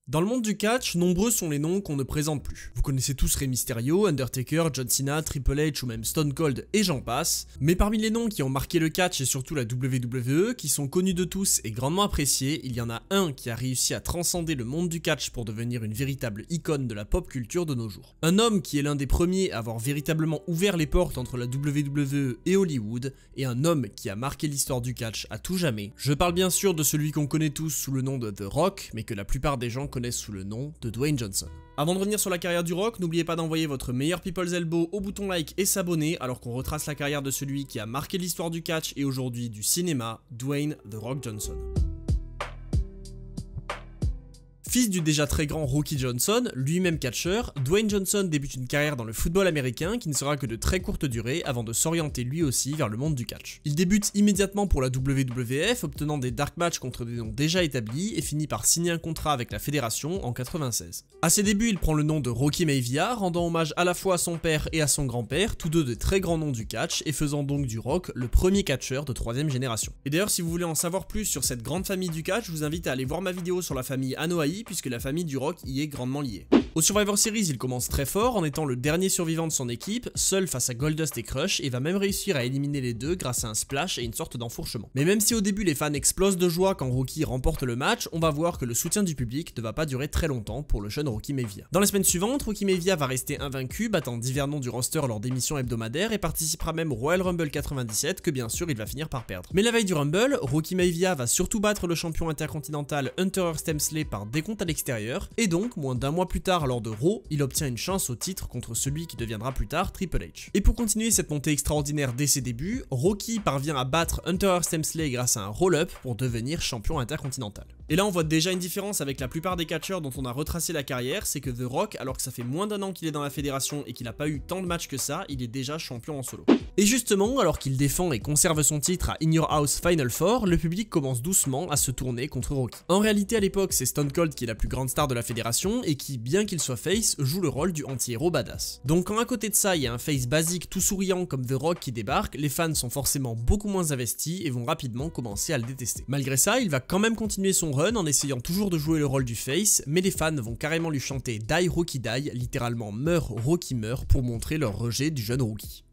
Dans le monde du catch, nombreux sont les noms qu'on ne présente plus. Vous connaissez tous Rey Mysterio, Undertaker, John Cena, Triple H ou même Stone Cold et j'en passe. Mais parmi les noms qui ont marqué le catch et surtout la WWE, qui sont connus de tous et grandement appréciés, il y en a un qui a réussi à transcender le monde du catch pour devenir une véritable icône de la pop culture de nos jours. Un homme qui est l'un des premiers à avoir véritablement ouvert les portes entre la WWE et Hollywood, et un homme qui a marqué l'histoire du catch à tout jamais. Je parle bien sûr de celui qu'on connaît tous sous le nom de The Rock, mais que la plupart des gens connaissent sous le nom de Dwayne Johnson. Avant de revenir sur la carrière du Rock, n'oubliez pas d'envoyer votre meilleur People's Elbow au bouton like et s'abonner alors qu'on retrace la carrière de celui qui a marqué l'histoire du catch et aujourd'hui du cinéma, Dwayne The Rock Johnson. Fils du déjà très grand Rocky Johnson, lui-même catcheur, Dwayne Johnson débute une carrière dans le football américain qui ne sera que de très courte durée avant de s'orienter lui aussi vers le monde du catch. Il débute immédiatement pour la WWF, obtenant des dark matchs contre des noms déjà établis et finit par signer un contrat avec la fédération en 96. À ses débuts, il prend le nom de Rocky Maivia, rendant hommage à la fois à son père et à son grand-père, tous deux de très grands noms du catch et faisant donc du Rock le premier catcheur de 3ème génération. Et d'ailleurs, si vous voulez en savoir plus sur cette grande famille du catch, je vous invite à aller voir ma vidéo sur la famille Anoa'i, puisque la famille du Rock y est grandement liée. Au Survivor Series, il commence très fort en étant le dernier survivant de son équipe, seul face à Goldust et Crush, et va même réussir à éliminer les deux grâce à un splash et une sorte d'enfourchement. Mais même si au début les fans explosent de joie quand Rocky remporte le match, on va voir que le soutien du public ne va pas durer très longtemps pour le jeune Rocky Maivia. Dans les semaines suivantes, Rocky Maivia va rester invaincu, battant divers noms du roster lors d'émissions hebdomadaires et participera même au Royal Rumble 97 que bien sûr il va finir par perdre. Mais la veille du Rumble, Rocky Maivia va surtout battre le champion intercontinental Hunter Hearst Helmsley par décompte à l'extérieur, et donc moins d'un mois plus tard lors de Raw, il obtient une chance au titre contre celui qui deviendra plus tard Triple H. Et pour continuer cette montée extraordinaire dès ses débuts, Rocky parvient à battre Hunter Hearst Helmsley grâce à un roll-up pour devenir champion intercontinental. Et là on voit déjà une différence avec la plupart des catcheurs dont on a retracé la carrière, c'est que The Rock, alors que ça fait moins d'un an qu'il est dans la fédération et qu'il n'a pas eu tant de matchs que ça, il est déjà champion en solo. Et justement, alors qu'il défend et conserve son titre à In Your House Final Four, le public commence doucement à se tourner contre Rocky. En réalité à l'époque c'est Stone Cold qui est la plus grande star de la fédération et qui, bien qu'il soit face, joue le rôle du anti-héros badass. Donc quand à côté de ça il y a un face basique tout souriant comme The Rock qui débarque, les fans sont forcément beaucoup moins investis et vont rapidement commencer à le détester. Malgré ça, il va quand même continuer son run en essayant toujours de jouer le rôle du face, mais les fans vont carrément lui chanter Die Rocky Die, littéralement meurt Rocky meurt, pour montrer leur rejet du jeune Rocky.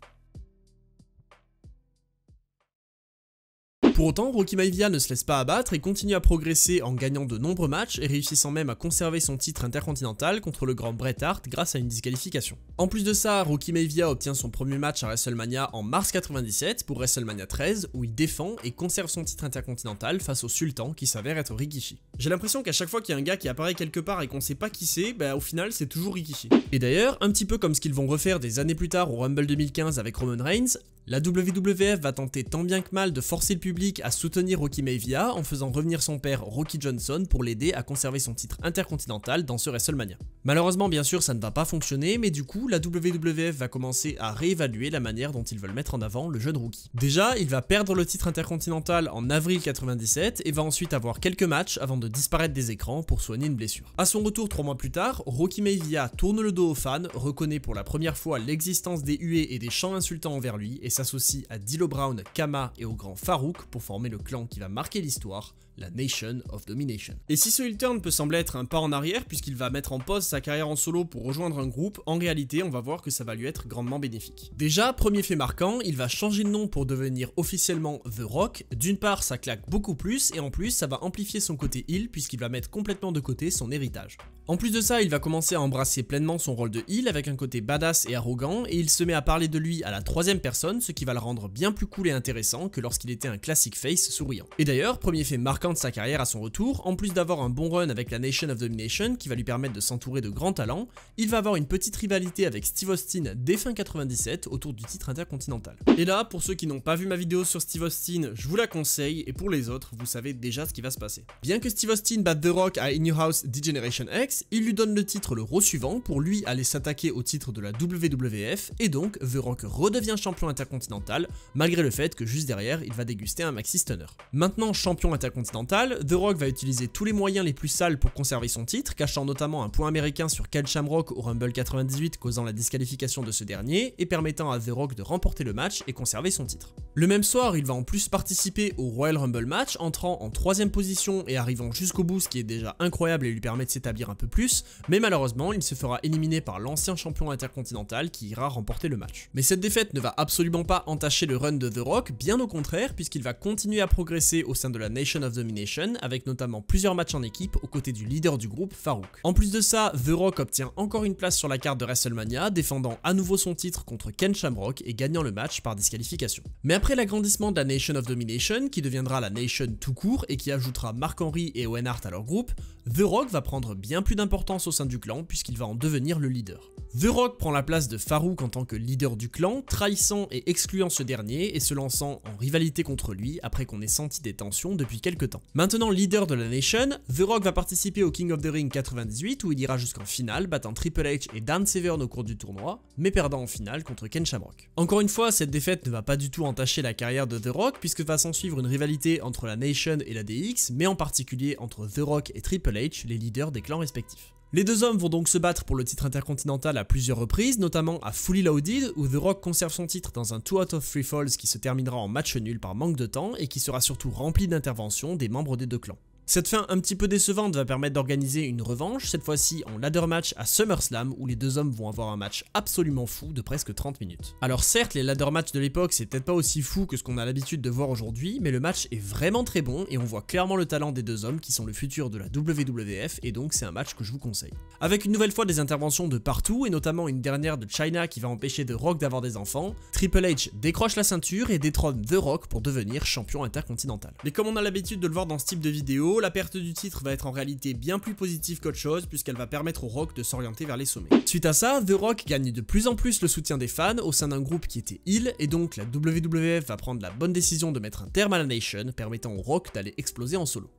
Pour autant, Rocky Maivia ne se laisse pas abattre et continue à progresser en gagnant de nombreux matchs et réussissant même à conserver son titre intercontinental contre le grand Bret Hart grâce à une disqualification. En plus de ça, Rocky Maivia obtient son premier match à WrestleMania en mars 97 pour WrestleMania 13 où il défend et conserve son titre intercontinental face au Sultan qui s'avère être Rikishi. J'ai l'impression qu'à chaque fois qu'il y a un gars qui apparaît quelque part et qu'on sait pas qui c'est, au final c'est toujours Rikishi. Et d'ailleurs, un petit peu comme ce qu'ils vont refaire des années plus tard au Rumble 2015 avec Roman Reigns, la WWF va tenter tant bien que mal de forcer le public à soutenir Rocky Maivia en faisant revenir son père Rocky Johnson pour l'aider à conserver son titre intercontinental dans ce WrestleMania. Malheureusement bien sûr ça ne va pas fonctionner, mais du coup la WWF va commencer à réévaluer la manière dont ils veulent mettre en avant le jeune Rocky. Déjà il va perdre le titre intercontinental en avril 97 et va ensuite avoir quelques matchs avant de disparaître des écrans pour soigner une blessure. À son retour 3 mois plus tard, Rocky Maivia tourne le dos aux fans, reconnaît pour la première fois l'existence des huées et des chants insultants envers lui et s'associe à D'Lo Brown, Kama et au grand Farouk pour former le clan qui va marquer l'histoire, la Nation of Domination. Et si ce heel turn peut sembler être un pas en arrière puisqu'il va mettre en pause sa carrière en solo pour rejoindre un groupe, en réalité on va voir que ça va lui être grandement bénéfique. Déjà, premier fait marquant, il va changer de nom pour devenir officiellement The Rock. D'une part ça claque beaucoup plus et en plus ça va amplifier son côté heel puisqu'il va mettre complètement de côté son héritage. En plus de ça, il va commencer à embrasser pleinement son rôle de heel avec un côté badass et arrogant et il se met à parler de lui à la 3ème personne, ce qui va le rendre bien plus cool et intéressant que lorsqu'il était un classique face souriant. Et d'ailleurs, premier fait marquant de sa carrière à son retour, en plus d'avoir un bon run avec la Nation of Domination qui va lui permettre de s'entourer de grands talents, il va avoir une petite rivalité avec Steve Austin dès fin 97 autour du titre intercontinental. Et là, pour ceux qui n'ont pas vu ma vidéo sur Steve Austin, je vous la conseille et pour les autres, vous savez déjà ce qui va se passer. Bien que Steve Austin batte The Rock à In Your House D-Generation X, il lui donne le titre le Raw suivant pour lui aller s'attaquer au titre de la WWF et donc The Rock redevient champion intercontinental malgré le fait que juste derrière il va déguster un maxi stunner. Maintenant champion intercontinental, Intercontinental, The Rock va utiliser tous les moyens les plus sales pour conserver son titre, cachant notamment un point américain sur Ken Shamrock au Rumble 98 causant la disqualification de ce dernier et permettant à The Rock de remporter le match et conserver son titre. Le même soir, il va en plus participer au Royal Rumble match, entrant en 3ème position et arrivant jusqu'au bout, ce qui est déjà incroyable et lui permet de s'établir un peu plus, mais malheureusement, il se fera éliminer par l'ancien champion intercontinental qui ira remporter le match. Mais cette défaite ne va absolument pas entacher le run de The Rock, bien au contraire, puisqu'il va continuer à progresser au sein de la Nation of Domination, avec notamment plusieurs matchs en équipe aux côtés du leader du groupe, Farouk. En plus de ça, The Rock obtient encore une place sur la carte de WrestleMania, défendant à nouveau son titre contre Ken Shamrock et gagnant le match par disqualification. Mais après l'agrandissement de la Nation of Domination, qui deviendra la Nation tout court et qui ajoutera Mark Henry et Owen Hart à leur groupe, The Rock va prendre bien plus d'importance au sein du clan puisqu'il va en devenir le leader. The Rock prend la place de Farouk en tant que leader du clan, trahissant et excluant ce dernier et se lançant en rivalité contre lui après qu'on ait senti des tensions depuis quelques temps. Maintenant leader de la Nation, The Rock va participer au King of the Ring 98 où il ira jusqu'en finale, battant Triple H et Dan Severn au cours du tournoi, mais perdant en finale contre Ken Shamrock. Encore une fois, cette défaite ne va pas du tout entacher la carrière de The Rock puisque va s'en suivre une rivalité entre la Nation et la DX, mais en particulier entre The Rock et Triple H, les leaders des clans respectifs. Les deux hommes vont donc se battre pour le titre intercontinental à plusieurs reprises, notamment à Fully Loaded où The Rock conserve son titre dans un 2 out of 3 falls qui se terminera en match nul par manque de temps et qui sera surtout rempli d'interventions des membres des deux clans. Cette fin un petit peu décevante va permettre d'organiser une revanche, cette fois-ci en ladder match à SummerSlam où les deux hommes vont avoir un match absolument fou de presque 30 minutes. Alors certes, les ladder matchs de l'époque c'est peut-être pas aussi fou que ce qu'on a l'habitude de voir aujourd'hui, mais le match est vraiment très bon et on voit clairement le talent des deux hommes qui sont le futur de la WWF et donc c'est un match que je vous conseille. Avec une nouvelle fois des interventions de partout et notamment une dernière de Chyna qui va empêcher The Rock d'avoir des enfants, Triple H décroche la ceinture et détrône The Rock pour devenir champion intercontinental. Mais comme on a l'habitude de le voir dans ce type de vidéo, la perte du titre va être en réalité bien plus positive qu'autre chose puisqu'elle va permettre au Rock de s'orienter vers les sommets. Suite à ça, The Rock gagne de plus en plus le soutien des fans au sein d'un groupe qui était heel et donc la WWF va prendre la bonne décision de mettre un terme à la Nation, permettant au Rock d'aller exploser en solo.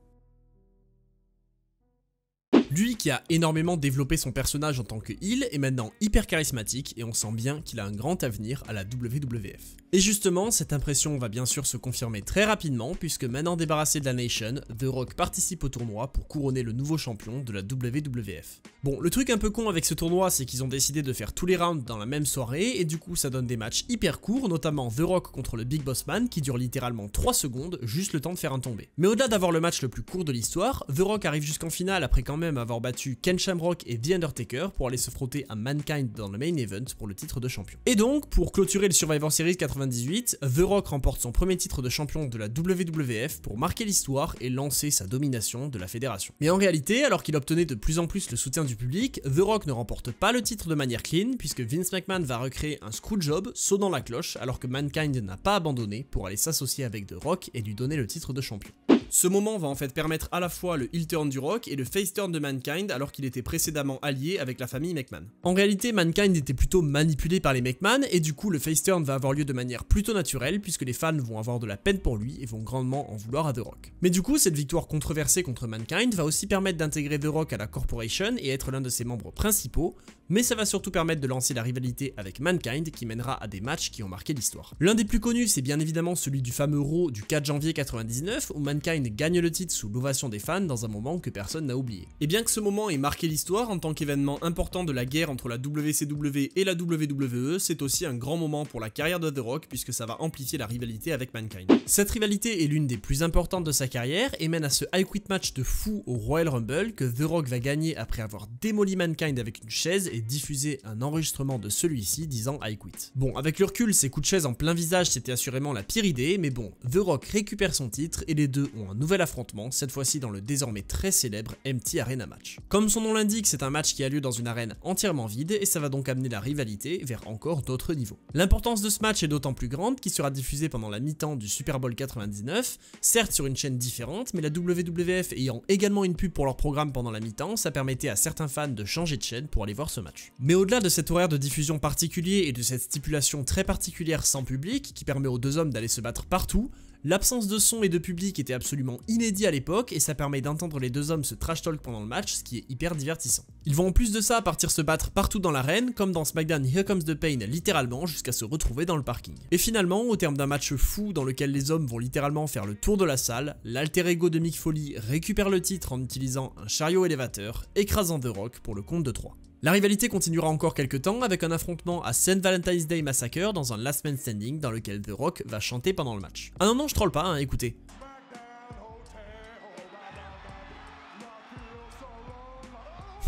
Lui qui a énormément développé son personnage en tant que heel est maintenant hyper charismatique et on sent bien qu'il a un grand avenir à la WWF. Et justement, cette impression va bien sûr se confirmer très rapidement puisque maintenant débarrassé de la Nation, The Rock participe au tournoi pour couronner le nouveau champion de la WWF. Bon, le truc un peu con avec ce tournoi, c'est qu'ils ont décidé de faire tous les rounds dans la même soirée et du coup ça donne des matchs hyper courts, notamment The Rock contre le Big Boss Man qui dure littéralement 3 secondes, juste le temps de faire un tombé. Mais au-delà d'avoir le match le plus court de l'histoire, The Rock arrive jusqu'en finale après quand même avoir battu Ken Shamrock et The Undertaker pour aller se frotter à Mankind dans le main event pour le titre de champion. Et donc, pour clôturer le Survivor Series 98, The Rock remporte son premier titre de champion de la WWF pour marquer l'histoire et lancer sa domination de la fédération. Mais en réalité, alors qu'il obtenait de plus en plus le soutien du public, The Rock ne remporte pas le titre de manière clean puisque Vince McMahon va recréer un screwjob sonnant la cloche alors que Mankind n'a pas abandonné pour aller s'associer avec The Rock et lui donner le titre de champion. Ce moment va en fait permettre à la fois le heel turn du Rock et le face turn de Mankind alors qu'il était précédemment allié avec la famille McMahon. En réalité, Mankind était plutôt manipulé par les McMahon et du coup le face turn va avoir lieu de manière plutôt naturelle puisque les fans vont avoir de la peine pour lui et vont grandement en vouloir à The Rock. Mais du coup, cette victoire controversée contre Mankind va aussi permettre d'intégrer The Rock à la Corporation et être l'un de ses membres principaux, mais ça va surtout permettre de lancer la rivalité avec Mankind qui mènera à des matchs qui ont marqué l'histoire. L'un des plus connus, c'est bien évidemment celui du fameux Raw du 4 janvier 99 où Mankind gagne le titre sous l'ovation des fans dans un moment que personne n'a oublié. Et bien que ce moment ait marqué l'histoire en tant qu'événement important de la guerre entre la WCW et la WWE, c'est aussi un grand moment pour la carrière de The Rock puisque ça va amplifier la rivalité avec Mankind. Cette rivalité est l'une des plus importantes de sa carrière et mène à ce I Quit match de fou au Royal Rumble que The Rock va gagner après avoir démoli Mankind avec une chaise et diffuser un enregistrement de celui-ci disant I Quit. Bon, avec le recul, ces coups de chaise en plein visage c'était assurément la pire idée, mais bon, The Rock récupère son titre et les deux ont un nouvel affrontement, cette fois-ci dans le désormais très célèbre Empty Arena match. Comme son nom l'indique, c'est un match qui a lieu dans une arène entièrement vide et ça va donc amener la rivalité vers encore d'autres niveaux. L'importance de ce match est d'autant plus grande qu'il sera diffusé pendant la mi-temps du Super Bowl 99, certes sur une chaîne différente, mais la WWF ayant également une pub pour leur programme pendant la mi-temps, ça permettait à certains fans de changer de chaîne pour aller voir ce match. Mais au-delà de cet horaire de diffusion particulier et de cette stipulation très particulière sans public qui permet aux deux hommes d'aller se battre partout, l'absence de son et de public était absolument inédit à l'époque et ça permet d'entendre les deux hommes se trash talk pendant le match, ce qui est hyper divertissant. Ils vont en plus de ça partir se battre partout dans l'arène, comme dans SmackDown Here Comes the Pain littéralement, jusqu'à se retrouver dans le parking. Et finalement, au terme d'un match fou dans lequel les hommes vont littéralement faire le tour de la salle, l'alter ego de Mick Foley récupère le titre en utilisant un chariot élévateur, écrasant The Rock pour le compte de 3. La rivalité continuera encore quelques temps avec un affrontement à St. Valentine's Day Massacre dans un Last Man Standing dans lequel The Rock va chanter pendant le match. Ah non, je troll pas, hein, écoutez.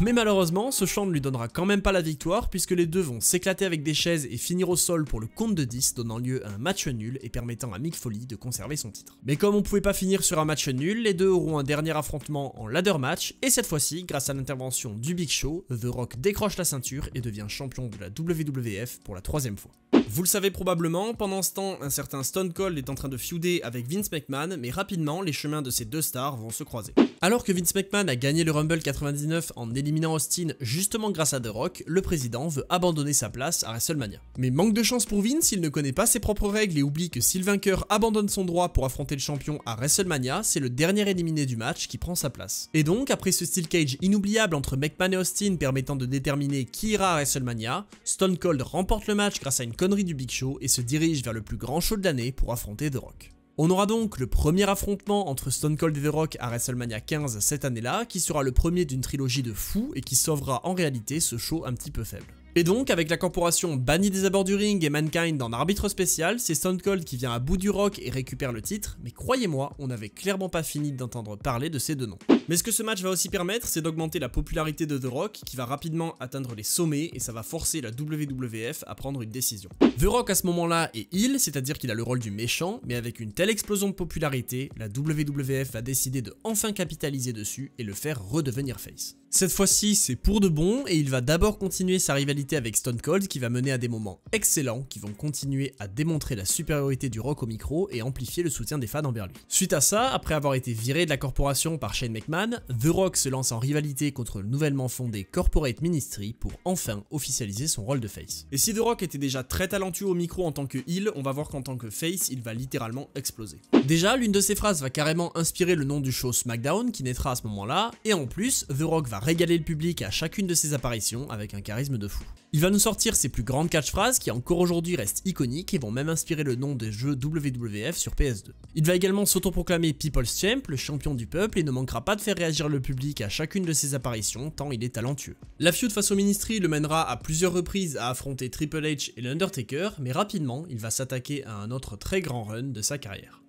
Mais malheureusement, ce chant ne lui donnera quand même pas la victoire puisque les deux vont s'éclater avec des chaises et finir au sol pour le compte de 10, donnant lieu à un match nul et permettant à Mick Foley de conserver son titre. Mais comme on pouvait pas finir sur un match nul, les deux auront un dernier affrontement en ladder match et cette fois-ci, grâce à l'intervention du Big Show, The Rock décroche la ceinture et devient champion de la WWF pour la 3e fois. Vous le savez probablement, pendant ce temps, un certain Stone Cold est en train de feuder avec Vince McMahon, mais rapidement, les chemins de ces deux stars vont se croiser. Alors que Vince McMahon a gagné le Rumble 99 en éliminant Austin justement grâce à The Rock, le président veut abandonner sa place à WrestleMania. Mais manque de chance pour Vince, il ne connaît pas ses propres règles et oublie que si le vainqueur abandonne son droit pour affronter le champion à WrestleMania, c'est le dernier éliminé du match qui prend sa place. Et donc, après ce Steel Cage inoubliable entre McMahon et Austin permettant de déterminer qui ira à WrestleMania, Stone Cold remporte le match grâce à une connerie du Big Show et se dirige vers le plus grand show de l'année pour affronter The Rock. On aura donc le premier affrontement entre Stone Cold et The Rock à WrestleMania 15 cette année-là, qui sera le premier d'une trilogie de fous et qui sauvera en réalité ce show un petit peu faible. Et donc, avec la corporation bannie des abords du ring et Mankind en arbitre spécial, c'est Stone Cold qui vient à bout du Rock et récupère le titre, mais croyez-moi, on n'avait clairement pas fini d'entendre parler de ces deux noms. Mais ce que ce match va aussi permettre, c'est d'augmenter la popularité de The Rock, qui va rapidement atteindre les sommets et ça va forcer la WWF à prendre une décision. The Rock à ce moment-là est heel, c'est-à-dire qu'il a le rôle du méchant, mais avec une telle explosion de popularité, la WWF va décider de enfin capitaliser dessus et le faire redevenir face. Cette fois-ci, c'est pour de bon et il va d'abord continuer sa rivalité avec Stone Cold qui va mener à des moments excellents qui vont continuer à démontrer la supériorité du Rock au micro et amplifier le soutien des fans envers lui. Suite à ça, après avoir été viré de la corporation par Shane McMahon, The Rock se lance en rivalité contre le nouvellement fondé Corporate Ministry pour enfin officialiser son rôle de face. Et si The Rock était déjà très talentueux au micro en tant que heel, on va voir qu'en tant que face, il va littéralement exploser. Déjà, l'une de ses phrases va carrément inspirer le nom du show SmackDown qui naîtra à ce moment-là, et en plus, The Rock va régaler le public à chacune de ses apparitions avec un charisme de fou. Il va nous sortir ses plus grandes catchphrases qui encore aujourd'hui restent iconiques et vont même inspirer le nom des jeux WWF sur PS2. Il va également s'autoproclamer People's Champ, le champion du peuple, et ne manquera pas de faire réagir le public à chacune de ses apparitions tant il est talentueux. La feud face au Ministry le mènera à plusieurs reprises à affronter Triple H et l'Undertaker, mais rapidement il va s'attaquer à un autre très grand run de sa carrière.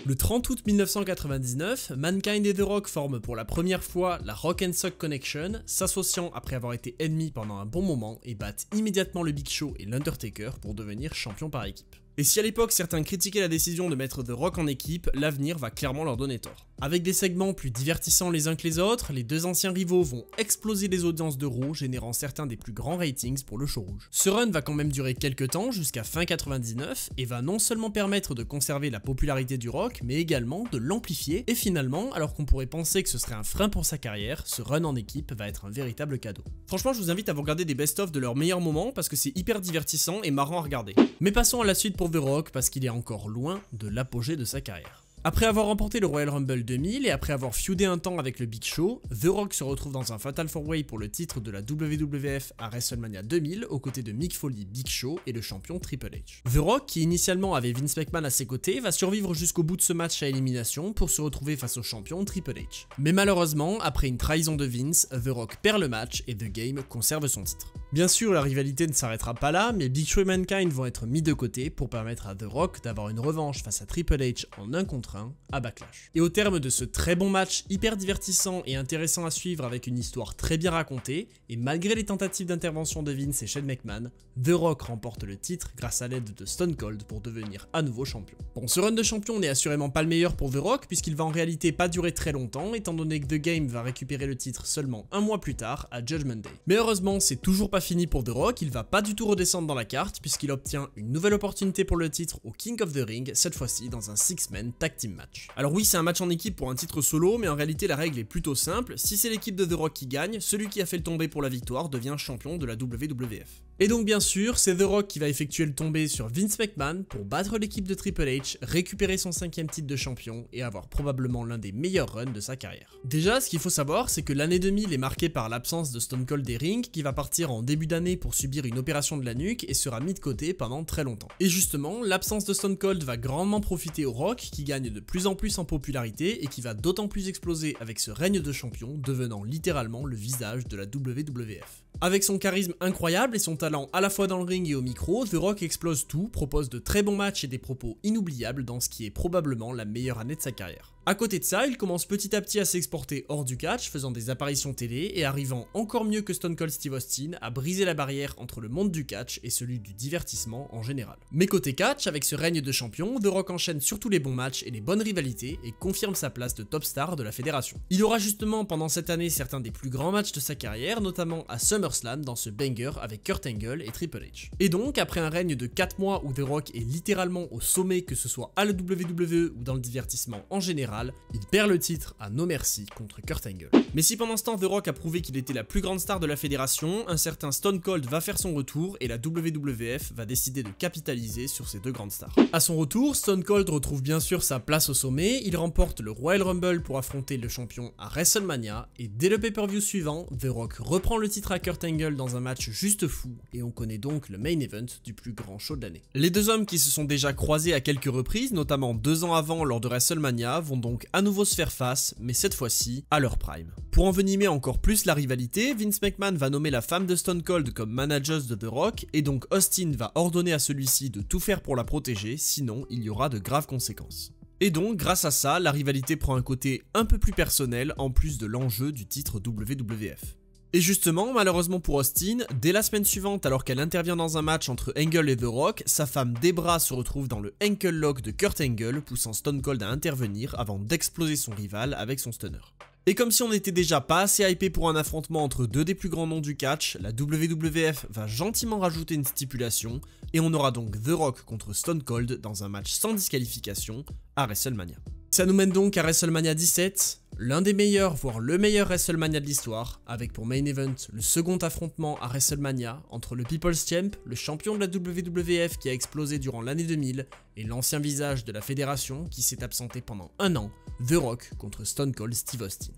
Le 30 août 1999, Mankind et The Rock forment pour la première fois la Rock and Sock Connection, s'associant après avoir été ennemis pendant un bon moment et battent immédiatement le Big Show et l'Undertaker pour devenir champions par équipe. Et si à l'époque certains critiquaient la décision de mettre The Rock en équipe, l'avenir va clairement leur donner tort. Avec des segments plus divertissants les uns que les autres, les deux anciens rivaux vont exploser les audiences de Raw, générant certains des plus grands ratings pour le show rouge. Ce run va quand même durer quelques temps, jusqu'à fin 99, et va non seulement permettre de conserver la popularité du Rock, mais également de l'amplifier, et finalement, alors qu'on pourrait penser que ce serait un frein pour sa carrière, ce run en équipe va être un véritable cadeau. Franchement, je vous invite à vous regarder des best-of de leurs meilleurs moments, parce que c'est hyper divertissant et marrant à regarder. Mais passons à la suite pour The Rock, parce qu'il est encore loin de l'apogée de sa carrière. Après avoir remporté le Royal Rumble 2000 et après avoir feudé un temps avec le Big Show, The Rock se retrouve dans un Fatal 4-Way pour le titre de la WWF à WrestleMania 2000 aux côtés de Mick Foley, Big Show et le champion Triple H. The Rock, qui initialement avait Vince McMahon à ses côtés, va survivre jusqu'au bout de ce match à élimination pour se retrouver face au champion Triple H. Mais malheureusement, après une trahison de Vince, The Rock perd le match et The Game conserve son titre. Bien sûr, la rivalité ne s'arrêtera pas là, mais Big Show et Mankind vont être mis de côté pour permettre à The Rock d'avoir une revanche face à Triple H en 1 contre 1 à Backlash. Et au terme de ce très bon match hyper divertissant et intéressant à suivre avec une histoire très bien racontée, et malgré les tentatives d'intervention de Vince et Shane McMahon, The Rock remporte le titre grâce à l'aide de Stone Cold pour devenir à nouveau champion. Bon, ce run de champion n'est assurément pas le meilleur pour The Rock puisqu'il va en réalité pas durer très longtemps étant donné que The Game va récupérer le titre seulement un mois plus tard à Judgment Day. Mais heureusement, c'est toujours pas pas fini pour The Rock, il va pas du tout redescendre dans la carte puisqu'il obtient une nouvelle opportunité pour le titre au King of the Ring, cette fois-ci dans un 6-man tag team match. Alors oui, c'est un match en équipe pour un titre solo, mais en réalité la règle est plutôt simple, si c'est l'équipe de The Rock qui gagne, celui qui a fait le tombé pour la victoire devient champion de la WWF. Et donc bien sûr, c'est The Rock qui va effectuer le tombé sur Vince McMahon pour battre l'équipe de Triple H, récupérer son 5e titre de champion et avoir probablement l'un des meilleurs runs de sa carrière. Déjà, ce qu'il faut savoir, c'est que l'année 2000 est marquée par l'absence de Stone Cold des rings, qui va partir en début d'année pour subir une opération de la nuque et sera mis de côté pendant très longtemps. Et justement, l'absence de Stone Cold va grandement profiter au Rock, qui gagne de plus en plus en popularité et qui va d'autant plus exploser avec ce règne de champion, devenant littéralement le visage de la WWF. Avec son charisme incroyable et son talent à la fois dans le ring et au micro, The Rock explose tout, propose de très bons matchs et des propos inoubliables dans ce qui est probablement la meilleure année de sa carrière. À côté de ça, il commence petit à petit à s'exporter hors du catch, faisant des apparitions télé et arrivant encore mieux que Stone Cold Steve Austin à briser la barrière entre le monde du catch et celui du divertissement en général. Mais côté catch, avec ce règne de champion, The Rock enchaîne surtout les bons matchs et les bonnes rivalités et confirme sa place de top star de la fédération. Il aura justement pendant cette année certains des plus grands matchs de sa carrière, notamment à SummerSlam dans ce banger avec Kurt Angle et Triple H. Et donc, après un règne de 4 mois où The Rock est littéralement au sommet, que ce soit à la WWE ou dans le divertissement en général, il perd le titre à no merci contre Kurt Angle. Mais si pendant ce temps The Rock a prouvé qu'il était la plus grande star de la fédération, un certain Stone Cold va faire son retour et la WWF va décider de capitaliser sur ces deux grandes stars. À son retour, Stone Cold retrouve bien sûr sa place au sommet, il remporte le Royal Rumble pour affronter le champion à WrestleMania et dès le pay-per-view suivant, The Rock reprend le titre à Kurt Angle dans un match juste fou et on connaît donc le main event du plus grand show de l'année. Les deux hommes qui se sont déjà croisés à quelques reprises, notamment 2 ans avant lors de WrestleMania, vont donc à nouveau se faire face, mais cette fois-ci à leur prime. Pour envenimer encore plus la rivalité, Vince McMahon va nommer la femme de Stone Cold comme manager de The Rock et donc Austin va ordonner à celui-ci de tout faire pour la protéger, sinon il y aura de graves conséquences. Et donc, grâce à ça, la rivalité prend un côté un peu plus personnel en plus de l'enjeu du titre WWF. Et justement, malheureusement pour Austin, dès la semaine suivante, alors qu'elle intervient dans un match entre Angle et The Rock, sa femme Debra se retrouve dans le ankle lock de Kurt Angle, poussant Stone Cold à intervenir avant d'exploser son rival avec son stunner. Et comme si on n'était déjà pas assez hypé pour un affrontement entre deux des plus grands noms du catch, la WWF va gentiment rajouter une stipulation, et on aura donc The Rock contre Stone Cold dans un match sans disqualification à WrestleMania. Ça nous mène donc à WrestleMania 17, l'un des meilleurs, voire le meilleur WrestleMania de l'histoire, avec pour main event le second affrontement à WrestleMania entre le People's Champ, le champion de la WWF qui a explosé durant l'année 2000, et l'ancien visage de la fédération qui s'est absenté pendant 1 an, The Rock contre Stone Cold Steve Austin.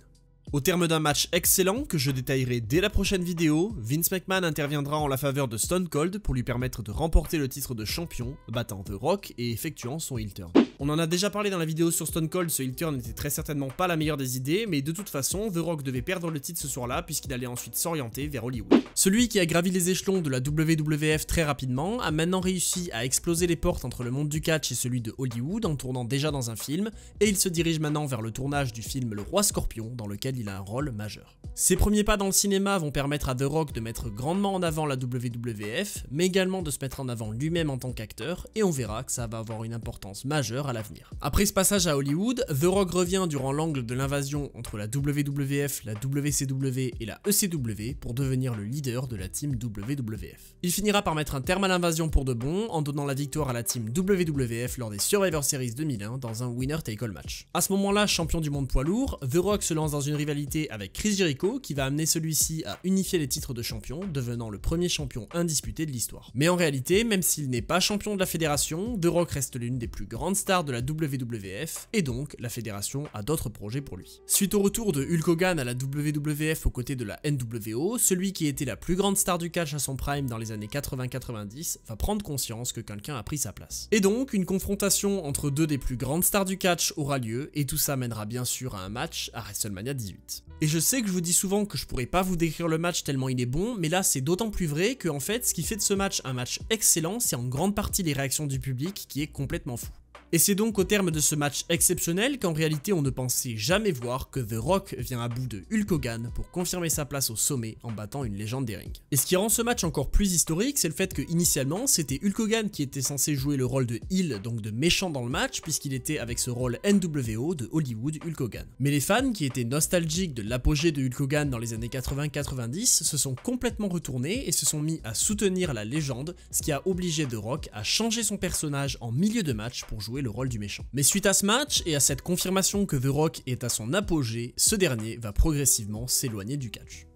Au terme d'un match excellent que je détaillerai dès la prochaine vidéo, Vince McMahon interviendra en la faveur de Stone Cold pour lui permettre de remporter le titre de champion, battant The Rock et effectuant son heel turn. On en a déjà parlé dans la vidéo sur Stone Cold, ce heel turn n'était très certainement pas la meilleure des idées, mais de toute façon, The Rock devait perdre le titre ce soir-là puisqu'il allait ensuite s'orienter vers Hollywood. Celui qui a gravi les échelons de la WWF très rapidement a maintenant réussi à exploser les portes entre le monde du catch et celui de Hollywood en tournant déjà dans un film, et il se dirige maintenant vers le tournage du film Le Roi Scorpion dans lequel il a un rôle majeur. Ses premiers pas dans le cinéma vont permettre à The Rock de mettre grandement en avant la WWF, mais également de se mettre en avant lui-même en tant qu'acteur, et on verra que ça va avoir une importance majeure à l'avenir. Après ce passage à Hollywood, The Rock revient durant l'angle de l'invasion entre la WWF, la WCW et la ECW pour devenir le leader de la team WWF. Il finira par mettre un terme à l'invasion pour de bon en donnant la victoire à la team WWF lors des Survivor Series 2001 dans un winner-take-all match. À ce moment-là, champion du monde poids lourd, The Rock se lance dans une rivalité avec Chris Jericho qui va amener celui-ci à unifier les titres de champion, devenant le premier champion indisputé de l'histoire. Mais en réalité, même s'il n'est pas champion de la fédération, The Rock reste l'une des plus grandes stars de la WWF et donc la fédération a d'autres projets pour lui. Suite au retour de Hulk Hogan à la WWF aux côtés de la NWO, celui qui était la plus grande star du catch à son prime dans les années 80-90 va prendre conscience que quelqu'un a pris sa place. Et donc une confrontation entre deux des plus grandes stars du catch aura lieu et tout ça mènera bien sûr à un match à WrestleMania 18. Et je sais que je vous dis souvent que je pourrais pas vous décrire le match tellement il est bon, mais là c'est d'autant plus vrai que en fait ce qui fait de ce match un match excellent, c'est en grande partie les réactions du public qui est complètement fou. Et c'est donc au terme de ce match exceptionnel qu'en réalité on ne pensait jamais voir que The Rock vient à bout de Hulk Hogan pour confirmer sa place au sommet en battant une légende des rings. Et ce qui rend ce match encore plus historique, c'est le fait que initialement c'était Hulk Hogan qui était censé jouer le rôle de heel, donc de méchant dans le match, puisqu'il était avec ce rôle NWO de Hollywood Hulk Hogan. Mais les fans qui étaient nostalgiques de l'apogée de Hulk Hogan dans les années 80-90 se sont complètement retournés et se sont mis à soutenir la légende, ce qui a obligé The Rock à changer son personnage en milieu de match pour jouer le rôle du méchant. Mais suite à ce match et à cette confirmation que The Rock est à son apogée, ce dernier va progressivement s'éloigner du catch.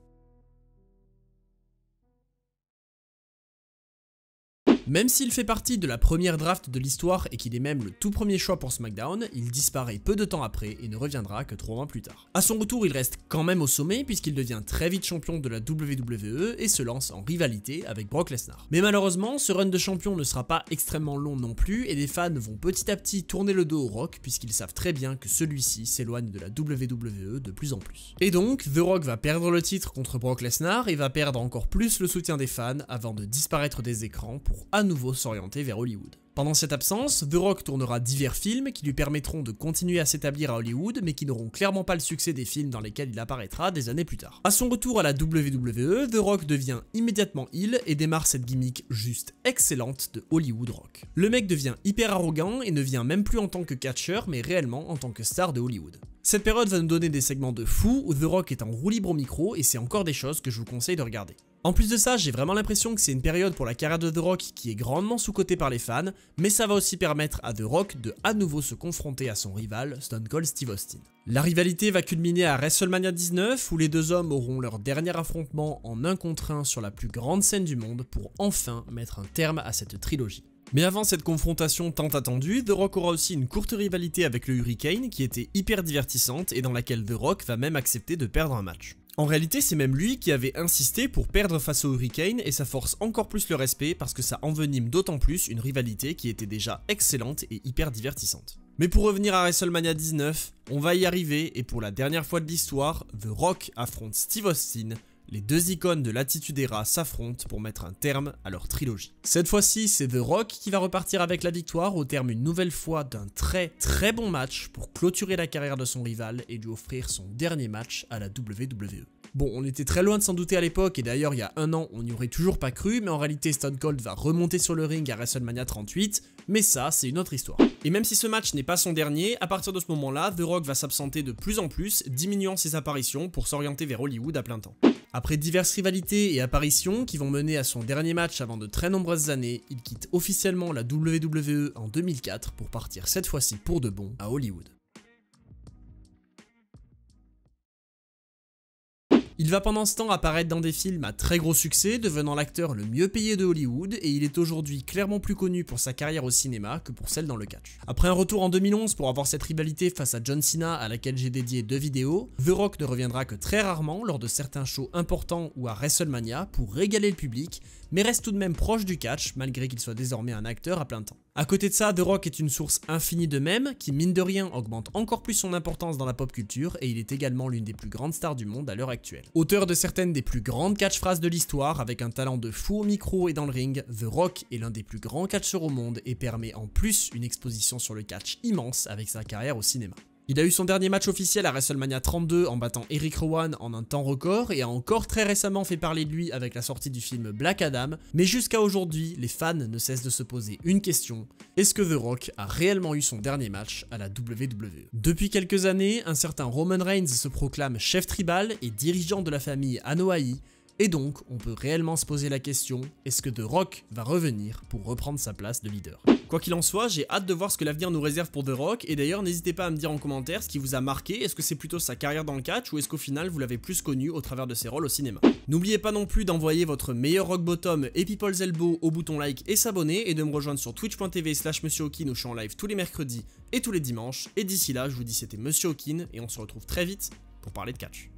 Même s'il fait partie de la première draft de l'histoire et qu'il est même le tout premier choix pour SmackDown, il disparaît peu de temps après et ne reviendra que 3 mois plus tard. A son retour, il reste quand même au sommet puisqu'il devient très vite champion de la WWE et se lance en rivalité avec Brock Lesnar. Mais malheureusement, ce run de champion ne sera pas extrêmement long non plus et les fans vont petit à petit tourner le dos au Rock puisqu'ils savent très bien que celui-ci s'éloigne de la WWE de plus en plus. Et donc, The Rock va perdre le titre contre Brock Lesnar et va perdre encore plus le soutien des fans avant de disparaître des écrans pour à nouveau s'orienter vers Hollywood. Pendant cette absence, The Rock tournera divers films qui lui permettront de continuer à s'établir à Hollywood mais qui n'auront clairement pas le succès des films dans lesquels il apparaîtra des années plus tard. A son retour à la WWE, The Rock devient immédiatement heel et démarre cette gimmick juste excellente de Hollywood Rock. Le mec devient hyper arrogant et ne vient même plus en tant que catcheur mais réellement en tant que star de Hollywood. Cette période va nous donner des segments de fou où The Rock est en roue libre au micro et c'est encore des choses que je vous conseille de regarder. En plus de ça, j'ai vraiment l'impression que c'est une période pour la carrière de The Rock qui est grandement sous-cotée par les fans, mais ça va aussi permettre à The Rock de à nouveau se confronter à son rival Stone Cold Steve Austin. La rivalité va culminer à WrestleMania 19 où les deux hommes auront leur dernier affrontement en 1 contre 1 sur la plus grande scène du monde pour enfin mettre un terme à cette trilogie. Mais avant cette confrontation tant attendue, The Rock aura aussi une courte rivalité avec le Hurricane qui était hyper divertissante et dans laquelle The Rock va même accepter de perdre un match. En réalité, c'est même lui qui avait insisté pour perdre face au Hurricane et ça force encore plus le respect parce que ça envenime d'autant plus une rivalité qui était déjà excellente et hyper divertissante. Mais pour revenir à WrestleMania 19, on va y arriver et pour la dernière fois de l'histoire, The Rock affronte Steve Austin. Les deux icônes de l'Attitude Era s'affrontent pour mettre un terme à leur trilogie. Cette fois-ci, c'est The Rock qui va repartir avec la victoire au terme une nouvelle fois d'un très bon match pour clôturer la carrière de son rival et lui offrir son dernier match à la WWE. Bon, on était très loin de s'en douter à l'époque et d'ailleurs il y a 1 an on n'y aurait toujours pas cru, mais en réalité Stone Cold va remonter sur le ring à WrestleMania 38, mais ça c'est une autre histoire. Et même si ce match n'est pas son dernier, à partir de ce moment-là, The Rock va s'absenter de plus en plus, diminuant ses apparitions pour s'orienter vers Hollywood à plein temps. Après diverses rivalités et apparitions qui vont mener à son dernier match avant de très nombreuses années, il quitte officiellement la WWE en 2004 pour partir cette fois-ci pour de bon à Hollywood. Il va pendant ce temps apparaître dans des films à très gros succès, devenant l'acteur le mieux payé de Hollywood et il est aujourd'hui clairement plus connu pour sa carrière au cinéma que pour celle dans le catch. Après un retour en 2011 pour avoir cette rivalité face à John Cena à laquelle j'ai dédié 2 vidéos, The Rock ne reviendra que très rarement lors de certains shows importants ou à WrestleMania pour régaler le public, mais reste tout de même proche du catch malgré qu'il soit désormais un acteur à plein temps. À côté de ça, The Rock est une source infinie de mèmes qui mine de rien augmente encore plus son importance dans la pop culture et il est également l'une des plus grandes stars du monde à l'heure actuelle. Auteur de certaines des plus grandes catchphrases de l'histoire avec un talent de fou au micro et dans le ring, The Rock est l'un des plus grands catcheurs au monde et permet en plus une exposition sur le catch immense avec sa carrière au cinéma. Il a eu son dernier match officiel à WrestleMania 32 en battant Eric Rowan en un temps record et a encore très récemment fait parler de lui avec la sortie du film Black Adam, mais jusqu'à aujourd'hui, les fans ne cessent de se poser une question: est-ce que The Rock a réellement eu son dernier match à la WWE? Depuis quelques années, un certain Roman Reigns se proclame chef tribal et dirigeant de la famille Anoa'i, et donc on peut réellement se poser la question, est-ce que The Rock va revenir pour reprendre sa place de leader? Quoi qu'il en soit, j'ai hâte de voir ce que l'avenir nous réserve pour The Rock, et d'ailleurs n'hésitez pas à me dire en commentaire ce qui vous a marqué, est-ce que c'est plutôt sa carrière dans le catch ou est-ce qu'au final vous l'avez plus connu au travers de ses rôles au cinéma. N'oubliez pas non plus d'envoyer votre meilleur rock bottom et People's Elbow au bouton like et s'abonner, et de me rejoindre sur twitch.tv/MonsieurHawkin où je suis en live tous les mercredis et tous les dimanches, et d'ici là je vous dis c'était Monsieur Hawkin et on se retrouve très vite pour parler de catch.